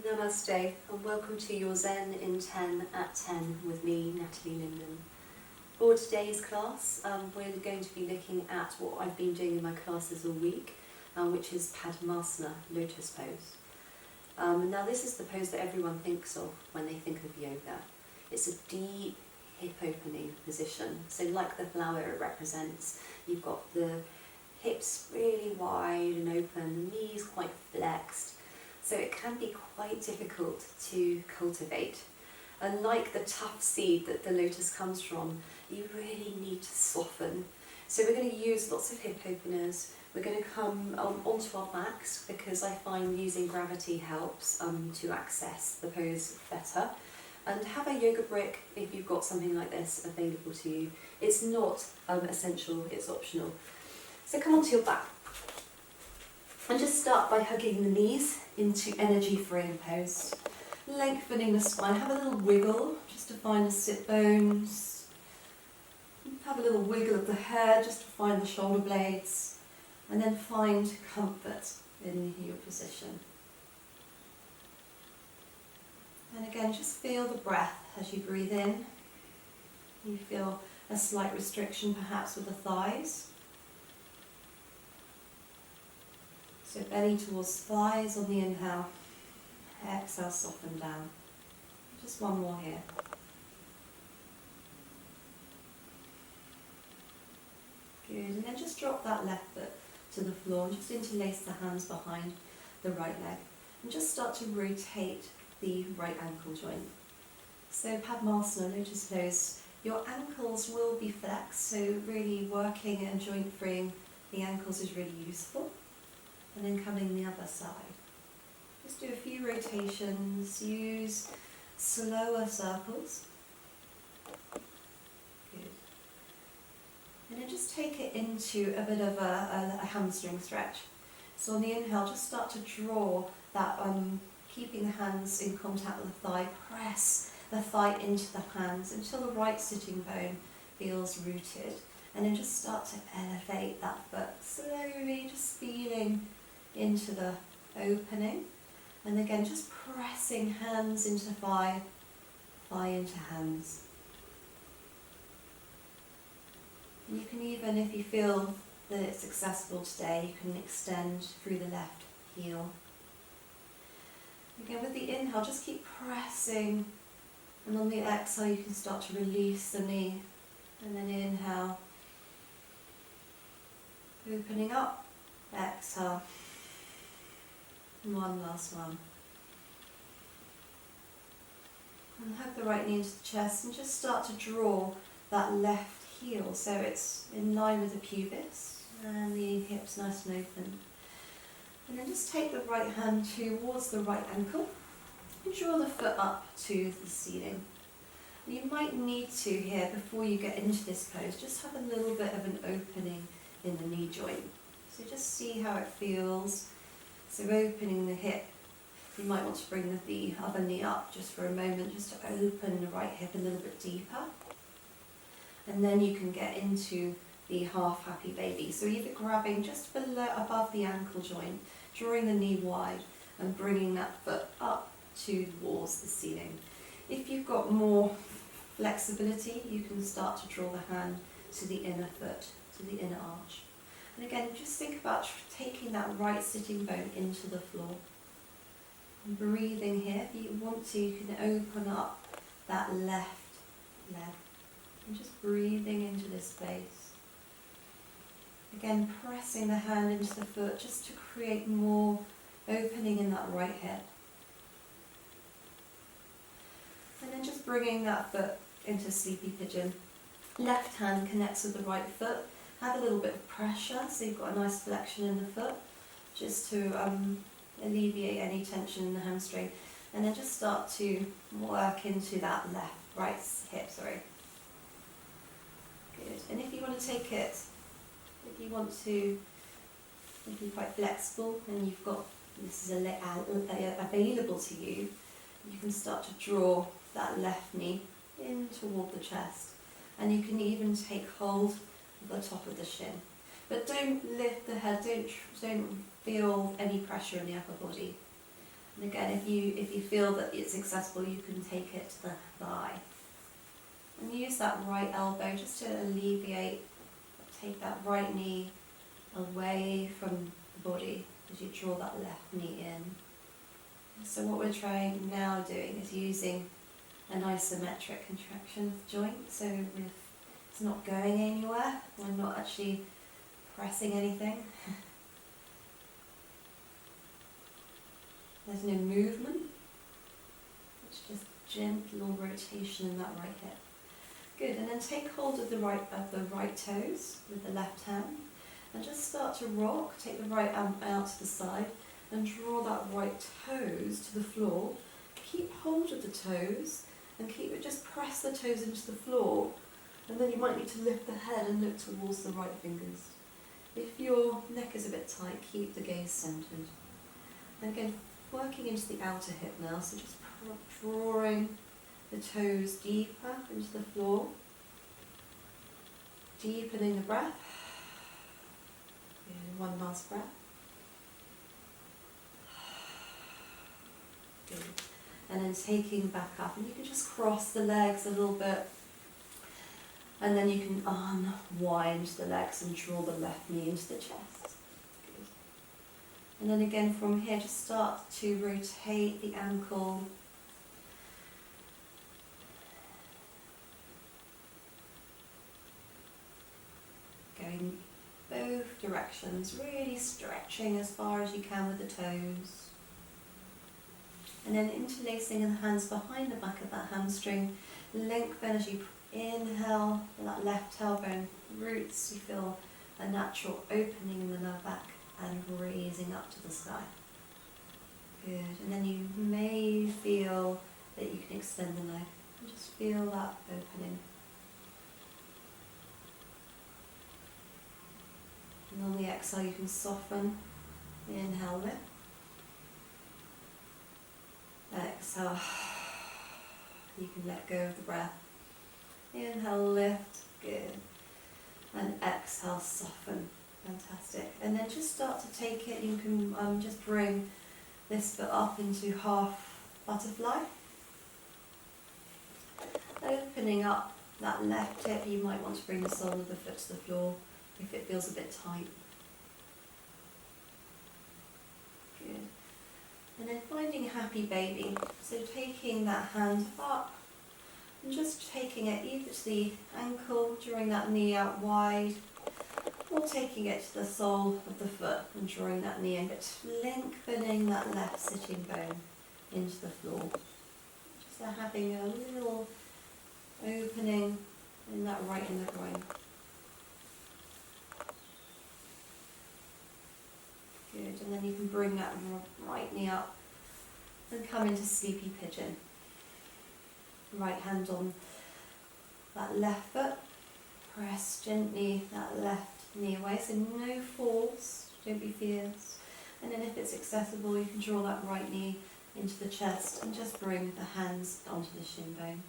Namaste and welcome to your Zen in 10 at 10 with me, Natalie Linden. For today's class, we're going to be looking at what I've been doing in my classes all week, which is Padmasana, lotus pose. Now this is the pose that everyone thinks of when they think of yoga. It's a deep hip opening position. So like the flower it represents, you've got the hips really wide and open, the knees quite flexed. So it can be quite difficult to cultivate. And like the tough seed that the lotus comes from, you really need to soften. So we're going to use lots of hip openers. We're going to come onto our backs because I find using gravity helps to access the pose better. And have a yoga brick if you've got something like this available to you. It's not essential, it's optional. So come onto your back. And just start by hugging the knees into energy frame pose. Lengthening the spine. Have a little wiggle just to find the sit bones. Have a little wiggle of the head just to find the shoulder blades. And then find comfort in your position. And again, just feel the breath as you breathe in. You feel a slight restriction perhaps with the thighs. So belly towards thighs on the inhale, exhale, soften down. Just one more here. Good, and then just drop that left foot to the floor and just interlace the hands behind the right leg. And just start to rotate the right ankle joint. So Padmasana, lotus pose, your ankles will be flexed, so really working and joint freeing the ankles is really useful. And then coming the other side. Just do a few rotations, use slower circles. Good. And then just take it into a bit of a hamstring stretch. So on the inhale, just start to draw that, keeping the hands in contact with the thigh, press the thigh into the hands until the right sitting bone feels rooted. And then just start to elevate that foot slowly, just feeling into the opening, and again just pressing hands into thigh, thigh into hands. And you can even, if you feel that it's successful today, you can extend through the left heel. Again with the inhale, just keep pressing, and on the exhale you can start to release the knee, and then inhale, opening up, exhale. One last one. And hug the right knee into the chest and just start to draw that left heel so it's in line with the pubis and the hips nice and open. And then just take the right hand towards the right ankle and draw the foot up to the ceiling. And you might need to here, before you get into this pose, just have a little bit of an opening in the knee joint. So just see how it feels. So opening the hip, you might want to bring the other knee up just for a moment, just to open the right hip a little bit deeper. And then you can get into the half happy baby. So either grabbing just below, above the ankle joint, drawing the knee wide and bringing that foot up towards the ceiling. If you've got more flexibility, you can start to draw the hand to the inner foot, to the inner arch. And again, just think about taking that right sitting bone into the floor. And breathing here. If you want to, you can open up that left leg. And just breathing into this space. Again, pressing the hand into the foot just to create more opening in that right hip. And then just bringing that foot into sleepy pigeon. Left hand connects with the right foot. Have a little bit of pressure, so you've got a nice flexion in the foot, just to alleviate any tension in the hamstring. And then just start to work into that right hip, Good. And if you want to take it, if you be quite flexible and you've got, this is available to you, you can start to draw that left knee in toward the chest. And you can even take hold the top of the shin. But don't lift the head, don't feel any pressure in the upper body. And again, if you feel that it's accessible, you can take it to the thigh. And use that right elbow just to alleviate, take that right knee away from the body as you draw that left knee in. So what we're trying now doing is using an isometric contraction of the joint, so it's not going anywhere, we're not actually pressing anything. There's no movement, it's just gentle rotation in that right hip. Good, and then take hold of the right toes with the left hand and just start to rock. Take the right arm out to the side and draw that right toes to the floor. Keep hold of the toes and just press the toes into the floor, and then you might need to lift the head and look towards the right fingers. If your neck is a bit tight, keep the gaze centered. And again, working into the outer hip now, so just drawing the toes deeper into the floor, deepening the breath. Good. One last breath. Good. And then taking back up, and you can just cross the legs a little bit, and then you can unwind the legs and draw the left knee into the chest. Good. And then again from here, just start to rotate the ankle. Going both directions, really stretching as far as you can with the toes. And then interlacing the hands behind the back of that hamstring. Lengthen as you inhale, that left tailbone roots, you feel a natural opening in the lower back and raising up to the sky. Good, and then you may feel that you can extend the leg. And just feel that opening. And on the exhale you can soften. Inhale, lift. Exhale. You can let go of the breath. Inhale, lift. Good. And exhale, soften. Fantastic. And then just start to take it. You can just bring this foot up into half butterfly. Opening up that left hip, you might want to bring the sole of the foot to the floor if it feels a bit tight. Good. And then finding happy baby. So taking that hand up and just taking it either to the ankle, drawing that knee out wide, or taking it to the sole of the foot and drawing that knee in, but lengthening that left sitting bone into the floor. Just having a little opening in that right inner groin. Good, and then you can bring that right knee up and come into sleepy pigeon. Right hand on that left foot. Press gently that left knee away, so no force, don't be fierce. And then if it's accessible, you can draw that right knee into the chest and just bring the hands onto the shin bone.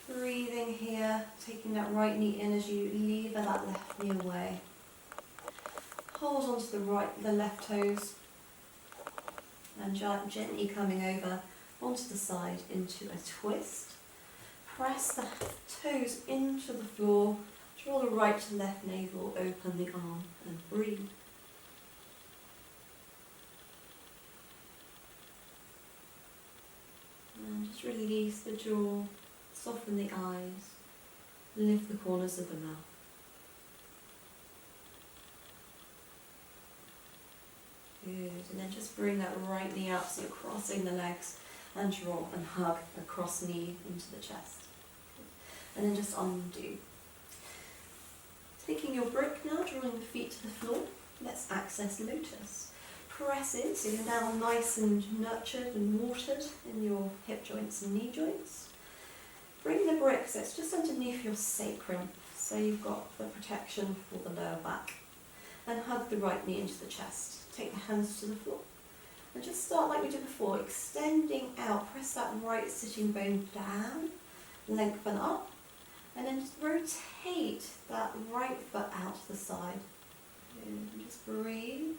Breathing here, taking that right knee in as you lever that left knee away. Hold onto the left toes and gently coming over onto the side into a twist. Press the toes into the floor, draw the right to left navel, open the arm and breathe. And just release the jaw, soften the eyes, lift the corners of the mouth. Good, and then just bring that right knee up so you're crossing the legs and draw and hug a cross knee into the chest. And then just undo. Taking your brick now, drawing the feet to the floor, let's access lotus. Press in so you're now nice and nurtured and watered in your hip joints and knee joints. Bring the brick so it's just underneath your sacrum, so you've got the protection for the lower back. And hug the right knee into the chest. Take the hands to the floor. And just start like we did before, extending out. Press that right sitting bone down, lengthen up, and then just rotate that right foot out to the side. And just breathe.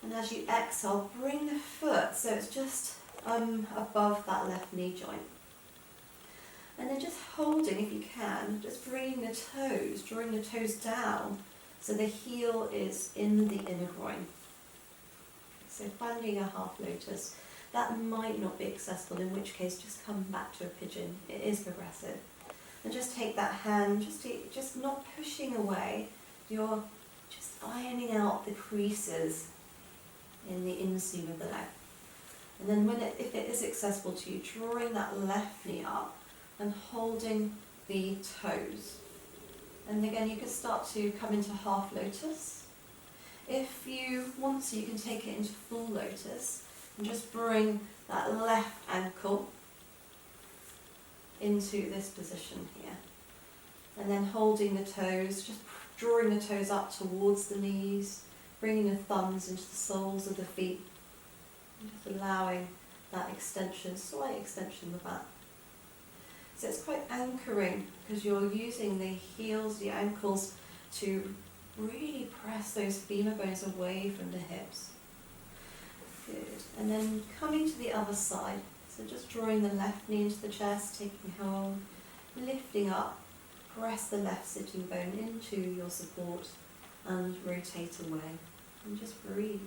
And as you exhale, bring the foot so it's just above that left knee joint. And then just holding, if you can, just bringing the toes, drawing the toes down so the heel is in the inner groin. So finding a half lotus. That might not be accessible, in which case just come back to a pigeon. It is progressive. And just take that hand, just not pushing away. You're just ironing out the creases in the inseam of the leg. And then if it is accessible to you, drawing that left knee up and holding the toes. And again, you can start to come into half lotus. If you want to, you can take it into full lotus and just bring that left ankle into this position here. And then holding the toes, just drawing the toes up towards the knees, bringing the thumbs into the soles of the feet, and just allowing that extension, slight extension of that. So it's quite anchoring because you're using the heels, the ankles, to really press those femur bones away from the hips. Good. And then coming to the other side. So just drawing the left knee into the chest, taking hold, lifting up, press the left sitting bone into your support and rotate away. And just breathe.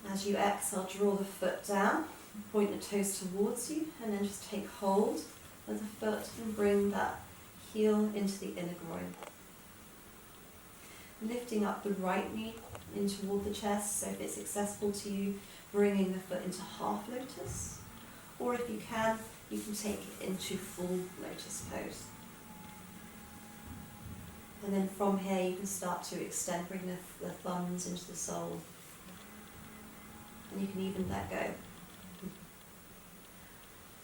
As you exhale, draw the foot down, point the toes towards you, and then just take hold of the foot and bring that heel into the inner groin. Lifting up the right knee in toward the chest, so if it's accessible to you, bringing the foot into half lotus, or if you can take it into full lotus pose. And then from here you can start to extend, bring the thumbs into the sole, and you can even let go.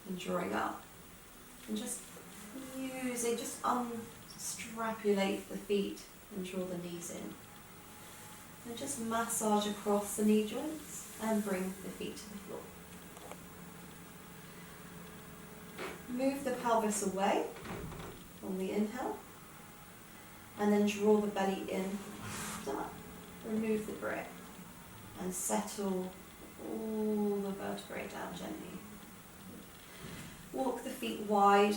And drawing up, and just unstrapulate the feet and draw the knees in. And just massage across the knee joints and bring the feet to the floor. Move the pelvis away on the inhale, and then draw the belly in, up, remove the grip, and settle all the vertebrae down gently. Walk the feet wide,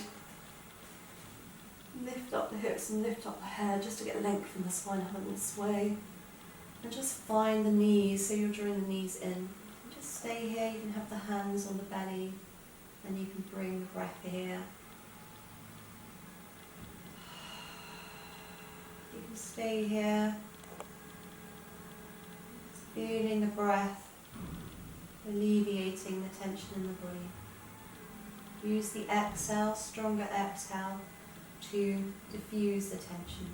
lift up the hips and lift up the head just to get length from the spine, having a sway. And just find the knees, so you're drawing the knees in. And just stay here, you can have the hands on the belly, and you can bring the breath here. You can stay here, feeling the breath, alleviating the tension in the body. Use the exhale, stronger exhale, to diffuse the tension.